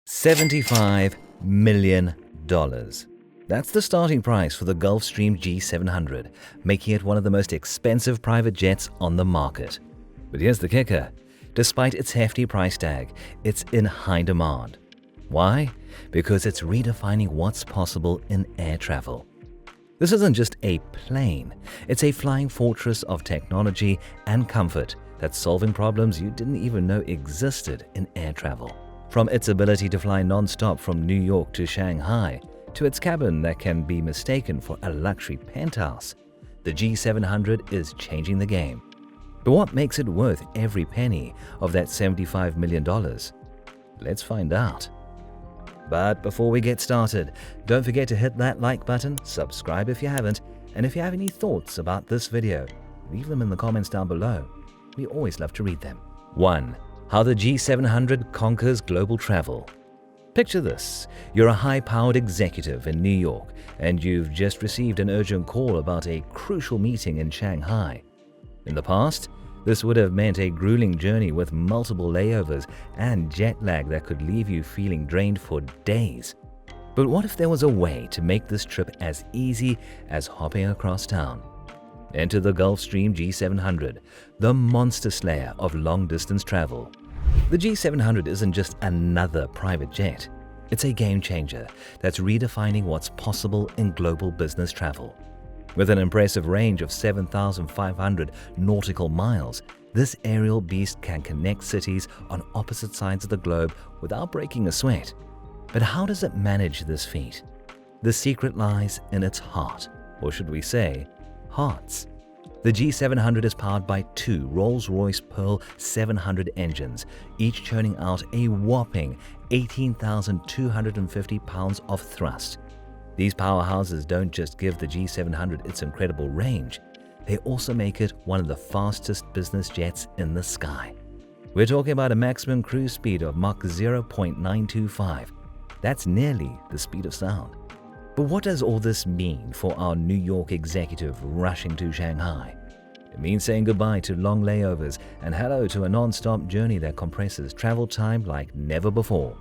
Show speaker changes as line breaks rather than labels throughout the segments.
$75 million. That's the starting price for the Gulfstream G700, making it one of the most expensive private jets on the market. But here's the kicker. Despite its hefty price tag, it's in high demand. Why? Because it's redefining what's possible in air travel. This isn't just a plane, it's a flying fortress of technology and comfort that's solving problems you didn't even know existed in air travel. From its ability to fly non-stop from New York to Shanghai, to its cabin that can be mistaken for a luxury penthouse, the G700 is changing the game. But what makes it worth every penny of that $75 million? Let's find out. But before we get started, don't forget to hit that like button, subscribe if you haven't, and if you have any thoughts about this video, leave them in the comments down below. We always love to read them. 1. How the G700 conquers global travel. Picture this. You're a high-powered executive in New York, and you've just received an urgent call about a crucial meeting in Shanghai. In the past, this would have meant a grueling journey with multiple layovers and jet lag that could leave you feeling drained for days. But what if there was a way to make this trip as easy as hopping across town? Enter the Gulfstream G700, the monster slayer of long-distance travel. The G700 isn't just another private jet. It's a game changer that's redefining what's possible in global business travel. With an impressive range of 7,500 nautical miles, this aerial beast can connect cities on opposite sides of the globe without breaking a sweat. But how does it manage this feat? The secret lies in its heart, or should we say, hearts. The G700 is powered by two Rolls-Royce Pearl 700 engines, each churning out a whopping 18,250 pounds of thrust. These powerhouses don't just give the G700 its incredible range, they also make it one of the fastest business jets in the sky. We're talking about a maximum cruise speed of Mach 0.925. That's nearly the speed of sound. But what does all this mean for our New York executive rushing to Shanghai? It means saying goodbye to long layovers and hello to a non-stop journey that compresses travel time like never before.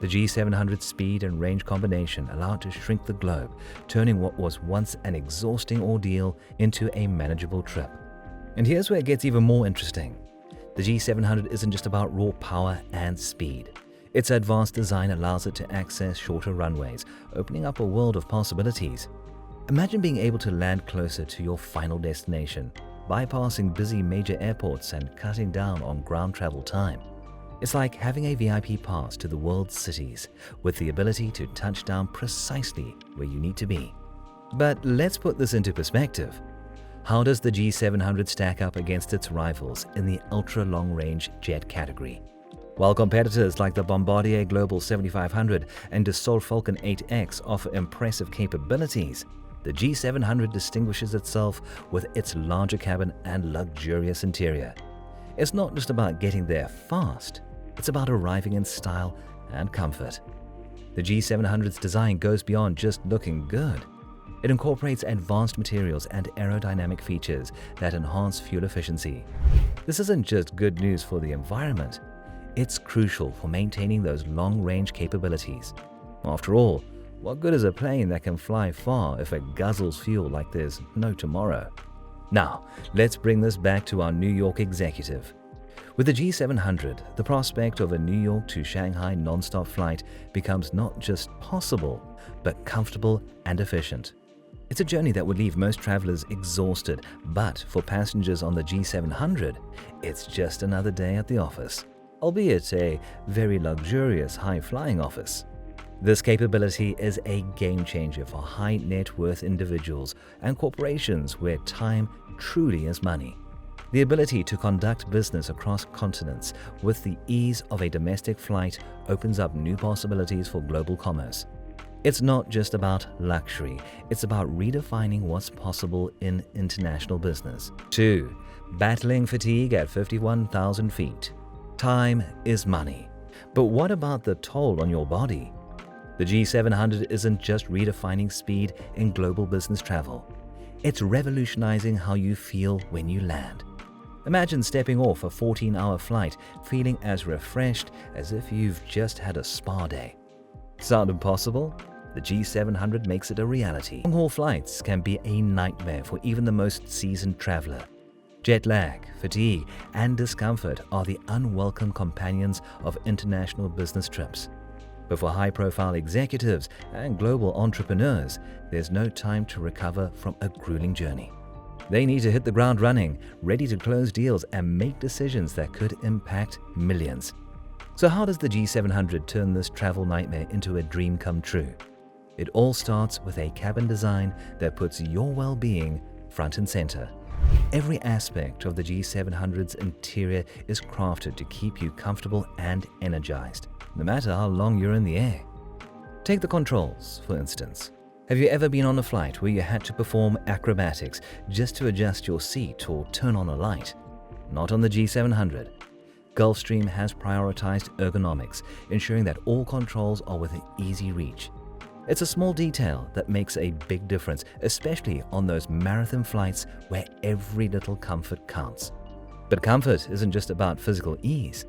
The G700's speed and range combination allow it to shrink the globe, turning what was once an exhausting ordeal into a manageable trip. And here's where it gets even more interesting. The G700 isn't just about raw power and speed. Its advanced design allows it to access shorter runways, opening up a world of possibilities. Imagine being able to land closer to your final destination, bypassing busy major airports and cutting down on ground travel time. It's like having a VIP pass to the world's cities, with the ability to touch down precisely where you need to be. But let's put this into perspective. How does the G700 stack up against its rivals in the ultra-long-range jet category? While competitors like the Bombardier Global 7500 and Dassault Falcon 8X offer impressive capabilities, the G700 distinguishes itself with its larger cabin and luxurious interior. It's not just about getting there fast, it's about arriving in style and comfort. The G700's design goes beyond just looking good. It incorporates advanced materials and aerodynamic features that enhance fuel efficiency. This isn't just good news for the environment. It's crucial for maintaining those long-range capabilities. After all, what good is a plane that can fly far if it guzzles fuel like there's no tomorrow? Now, let's bring this back to our New York executive. With the G700, the prospect of a New York to Shanghai non-stop flight becomes not just possible, but comfortable and efficient. It's a journey that would leave most travelers exhausted, but for passengers on the G700, it's just another day at the office, albeit a very luxurious high-flying office. This capability is a game changer for high net worth individuals and corporations where time truly is money. The ability to conduct business across continents with the ease of a domestic flight opens up new possibilities for global commerce. It's not just about luxury, it's about redefining what's possible in international business. 2. Battling fatigue at 51,000 feet. Time is money. But what about the toll on your body? The G700 isn't just redefining speed in global business travel. It's revolutionizing how you feel when you land. Imagine stepping off a 14-hour flight feeling as refreshed as if you've just had a spa day. Sound impossible? The G700 makes it a reality. Long-haul flights can be a nightmare for even the most seasoned traveler. Jet lag, fatigue, and discomfort are the unwelcome companions of international business trips. But for high-profile executives and global entrepreneurs, there's no time to recover from a grueling journey. They need to hit the ground running, ready to close deals and make decisions that could impact millions. So how does the G700 turn this travel nightmare into a dream come true? It all starts with a cabin design that puts your well-being front and center. Every aspect of the G700's interior is crafted to keep you comfortable and energized, no matter how long you're in the air. Take the controls, for instance. Have you ever been on a flight where you had to perform acrobatics just to adjust your seat or turn on a light? Not on the G700. Gulfstream has prioritized ergonomics, ensuring that all controls are within easy reach. It's a small detail that makes a big difference, especially on those marathon flights where every little comfort counts. But comfort isn't just about physical ease.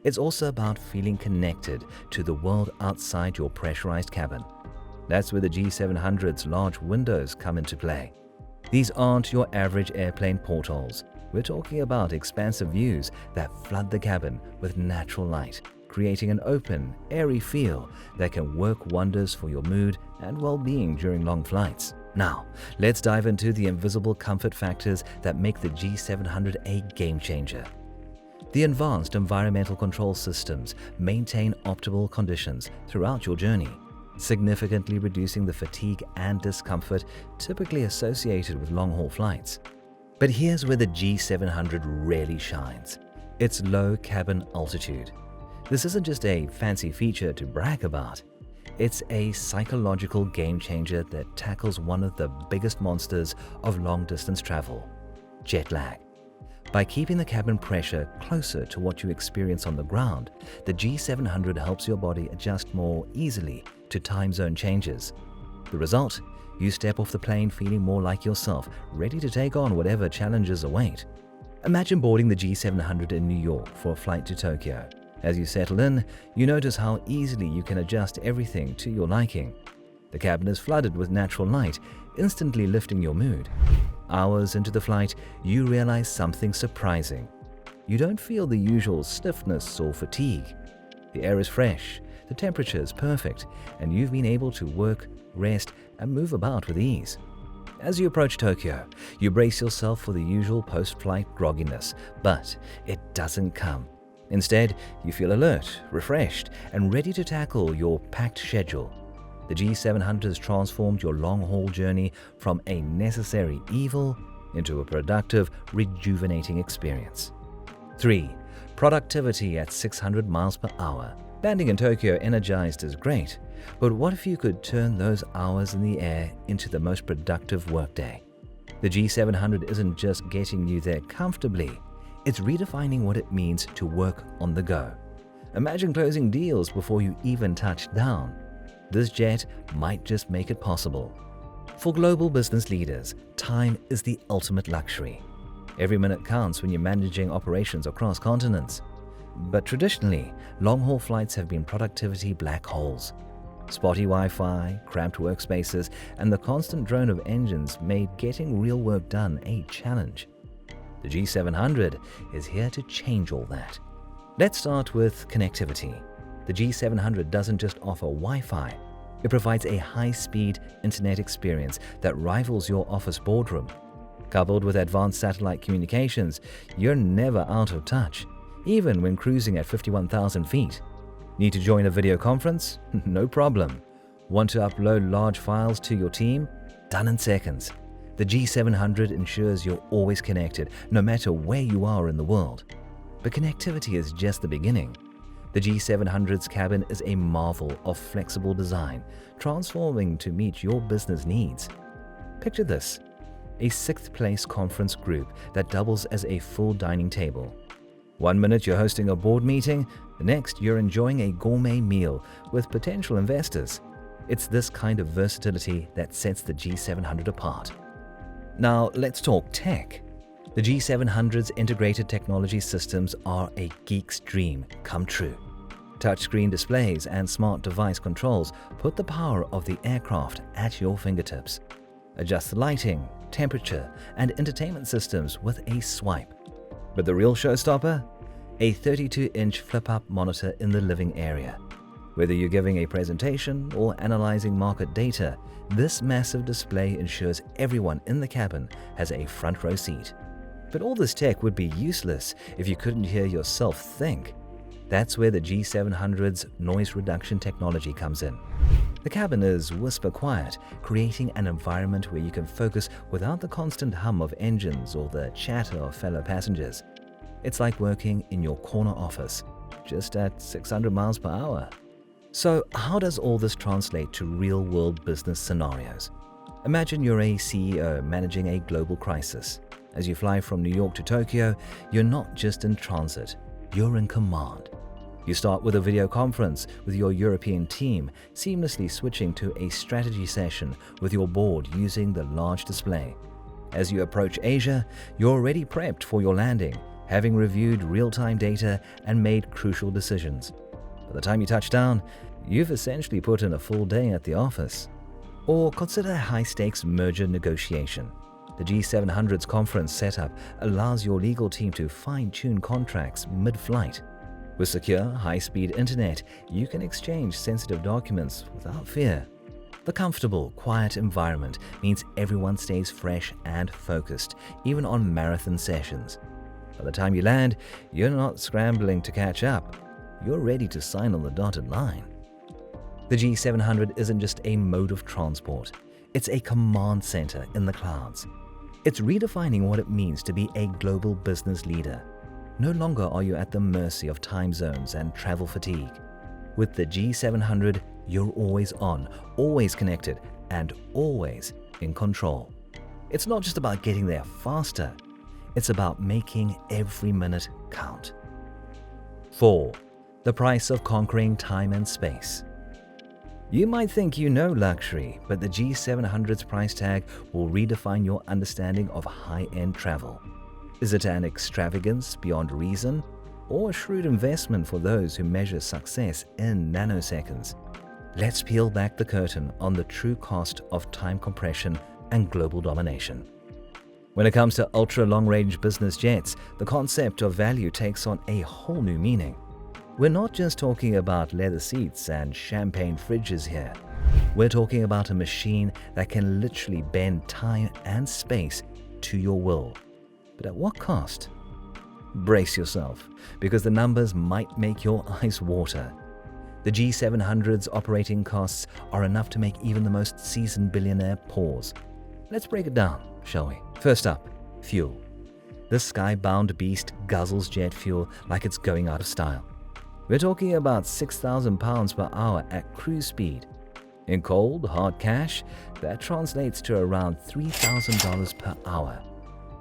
It's also about feeling connected to the world outside your pressurized cabin. That's where the G700's large windows come into play. These aren't your average airplane portholes. We're talking about expansive views that flood the cabin with natural light, creating an open, airy feel that can work wonders for your mood and well-being during long flights. Now, let's dive into the invisible comfort factors that make the G700 a game changer. The advanced environmental control systems maintain optimal conditions throughout your journey, significantly reducing the fatigue and discomfort typically associated with long-haul flights. But here's where the G700 really shines. Its low cabin altitude. This isn't just a fancy feature to brag about. It's a psychological game changer that tackles one of the biggest monsters of long-distance travel: jet lag. By keeping the cabin pressure closer to what you experience on the ground, the G700 helps your body adjust more easily to time zone changes. The result? You step off the plane feeling more like yourself, ready to take on whatever challenges await. Imagine boarding the G700 in New York for a flight to Tokyo. As you settle in, you notice how easily you can adjust everything to your liking. The cabin is flooded with natural light, instantly lifting your mood. Hours into the flight, you realize something surprising. You don't feel the usual stiffness or fatigue. The air is fresh, the temperature is perfect, and you've been able to work, rest, and move about with ease. As you approach Tokyo, you brace yourself for the usual post-flight grogginess, but it doesn't come. Instead, you feel alert, refreshed, and ready to tackle your packed schedule. The G700 has transformed your long-haul journey from a necessary evil into a productive, rejuvenating experience. 3. Productivity at 600 miles per hour. Landing in Tokyo energized is great, but what if you could turn those hours in the air into the most productive workday? The G700 isn't just getting you there comfortably, it's redefining what it means to work on the go. Imagine closing deals before you even touch down. This jet might just make it possible. For global business leaders, time is the ultimate luxury. Every minute counts when you're managing operations across continents. But traditionally, long-haul flights have been productivity black holes. Spotty Wi-Fi, cramped workspaces, and the constant drone of engines made getting real work done a challenge. The G700 is here to change all that. Let's start with connectivity. The G700 doesn't just offer Wi-Fi. It provides a high-speed internet experience that rivals your office boardroom. Coupled with advanced satellite communications, you're never out of touch, even when cruising at 51,000 feet. Need to join a video conference? No problem. Want to upload large files to your team? Done in seconds. The G700 ensures you're always connected, no matter where you are in the world. But connectivity is just the beginning. The G700's cabin is a marvel of flexible design, transforming to meet your business needs. Picture this: a sixth-place conference group that doubles as a full dining table. One minute you're hosting a board meeting, the next you're enjoying a gourmet meal with potential investors. It's this kind of versatility that sets the G700 apart. Now let's talk tech. The G700's integrated technology systems are a geek's dream come true. Touchscreen displays and smart device controls put the power of the aircraft at your fingertips. Adjust the lighting, temperature, and entertainment systems with a swipe. But the real showstopper? A 32-inch flip-up monitor in the living area. Whether you're giving a presentation or analyzing market data, this massive display ensures everyone in the cabin has a front row seat. But all this tech would be useless if you couldn't hear yourself think. That's where the G700's noise reduction technology comes in. The cabin is whisper quiet, creating an environment where you can focus without the constant hum of engines or the chatter of fellow passengers. It's like working in your corner office, just at 600 miles per hour. So how does all this translate to real-world business scenarios? Imagine you're a CEO managing a global crisis. As you fly from New York to Tokyo, you're not just in transit, you're in command. You start with a video conference with your European team, seamlessly switching to a strategy session with your board using the large display. As you approach Asia, you're already prepped for your landing, having reviewed real-time data and made crucial decisions. By the time you touch down, you've essentially put in a full day at the office. Or consider a high-stakes merger negotiation. The G700's conference setup allows your legal team to fine-tune contracts mid-flight. With secure, high-speed internet, you can exchange sensitive documents without fear. The comfortable, quiet environment means everyone stays fresh and focused, even on marathon sessions. By the time you land, you're not scrambling to catch up. You're ready to sign on the dotted line. The G700 isn't just a mode of transport. It's a command center in the clouds. It's redefining what it means to be a global business leader. No longer are you at the mercy of time zones and travel fatigue. With the G700, you're always on, always connected, and always in control. It's not just about getting there faster. It's about making every minute count. 4. The price of conquering time and space. You might think you know luxury, but the G700's price tag will redefine your understanding of high-end travel. Is it an extravagance beyond reason, or a shrewd investment for those who measure success in nanoseconds? Let's peel back the curtain on the true cost of time compression and global domination. When it comes to ultra-long-range business jets, the concept of value takes on a whole new meaning. We're not just talking about leather seats and champagne fridges here. We're talking about a machine that can literally bend time and space to your will. But at what cost? Brace yourself, because the numbers might make your eyes water. The G700's operating costs are enough to make even the most seasoned billionaire pause. Let's break it down, shall we? First up, fuel. This skybound beast guzzles jet fuel like it's going out of style. We're talking about 6,000 pounds per hour at cruise speed. In cold, hard cash, that translates to around $3,000 per hour.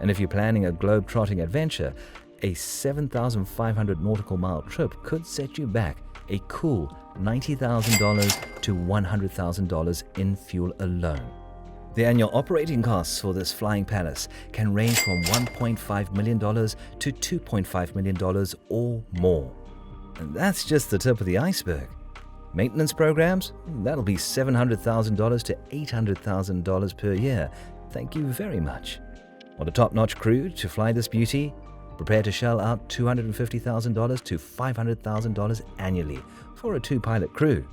And if you're planning a globe-trotting adventure, a 7,500 nautical mile trip could set you back a cool $90,000 to $100,000 in fuel alone. The annual operating costs for this flying palace can range from $1.5 million to $2.5 million or more. And that's just the tip of the iceberg. Maintenance programs? That'll be $700,000 to $800,000 per year. Thank you very much. Want a top-notch crew to fly this beauty? Prepare to shell out $250,000 to $500,000 annually for a 2-pilot crew.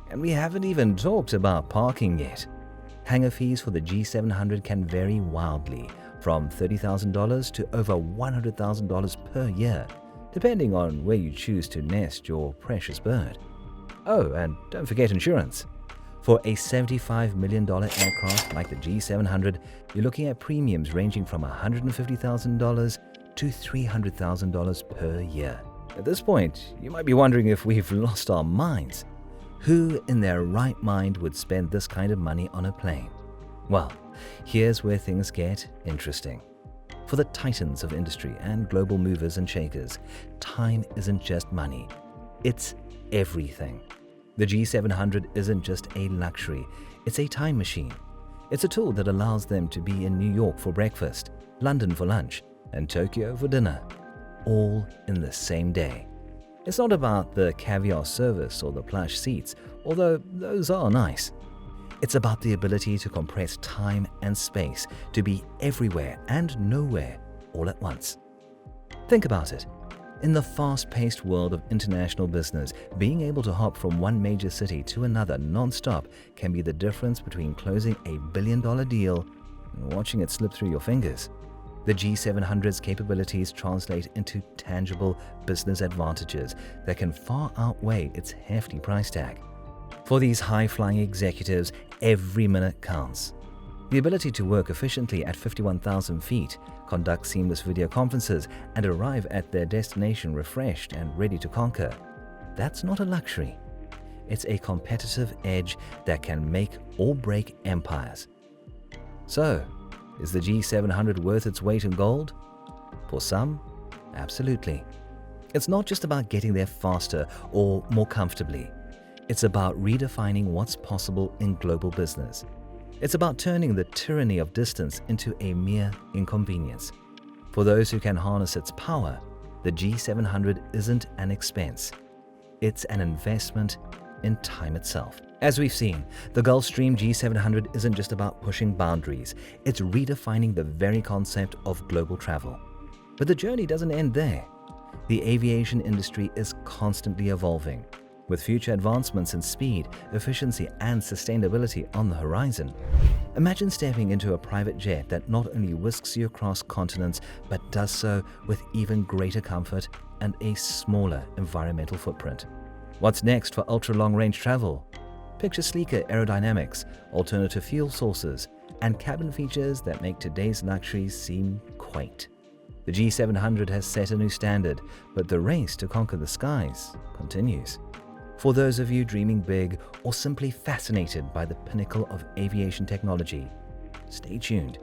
And we haven't even talked about parking yet. Hangar fees for the G700 can vary wildly, from $30,000 to over $100,000 per year, depending on where you choose to nest your precious bird. Oh, and don't forget insurance. For a $75 million aircraft like the G700, you're looking at premiums ranging from $150,000 to $300,000 per year. At this point, you might be wondering if we've lost our minds. Who in their right mind would spend this kind of money on a plane? Well, here's where things get interesting. For the titans of industry and global movers and shakers, time isn't just money. It's everything. The G700 isn't just a luxury, it's a time machine. It's a tool that allows them to be in New York for breakfast, London for lunch, and Tokyo for dinner, all in the same day. It's not about the caviar service or the plush seats, although those are nice. It's about the ability to compress time and space, to be everywhere and nowhere all at once. Think about it. In the fast-paced world of international business, being able to hop from one major city to another non-stop can be the difference between closing a billion-dollar deal and watching it slip through your fingers. The G700's capabilities translate into tangible business advantages that can far outweigh its hefty price tag. For these high-flying executives, every minute counts. The ability to work efficiently at 51,000 feet, conduct seamless video conferences, and arrive at their destination refreshed and ready to conquer. That's not a luxury. It's a competitive edge that can make or break empires. So, is the G700 worth its weight in gold? For some, absolutely. It's not just about getting there faster or more comfortably. It's about redefining what's possible in global business. It's about turning the tyranny of distance into a mere inconvenience. For those who can harness its power, the G700 isn't an expense. It's an investment in time itself. As we've seen, the Gulfstream G700 isn't just about pushing boundaries, it's redefining the very concept of global travel. But the journey doesn't end there. The aviation industry is constantly evolving, with future advancements in speed, efficiency, and sustainability on the horizon. Imagine stepping into a private jet that not only whisks you across continents, but does so with even greater comfort and a smaller environmental footprint. What's next for ultra-long-range travel? Picture sleeker aerodynamics, alternative fuel sources, and cabin features that make today's luxuries seem quaint. The G700 has set a new standard, but the race to conquer the skies continues. For those of you dreaming big or simply fascinated by the pinnacle of aviation technology, stay tuned.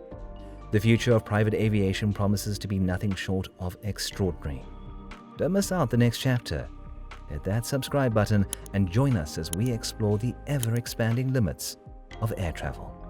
The future of private aviation promises to be nothing short of extraordinary. Don't miss out the next chapter. Hit that subscribe button and join us as we explore the ever-expanding limits of air travel.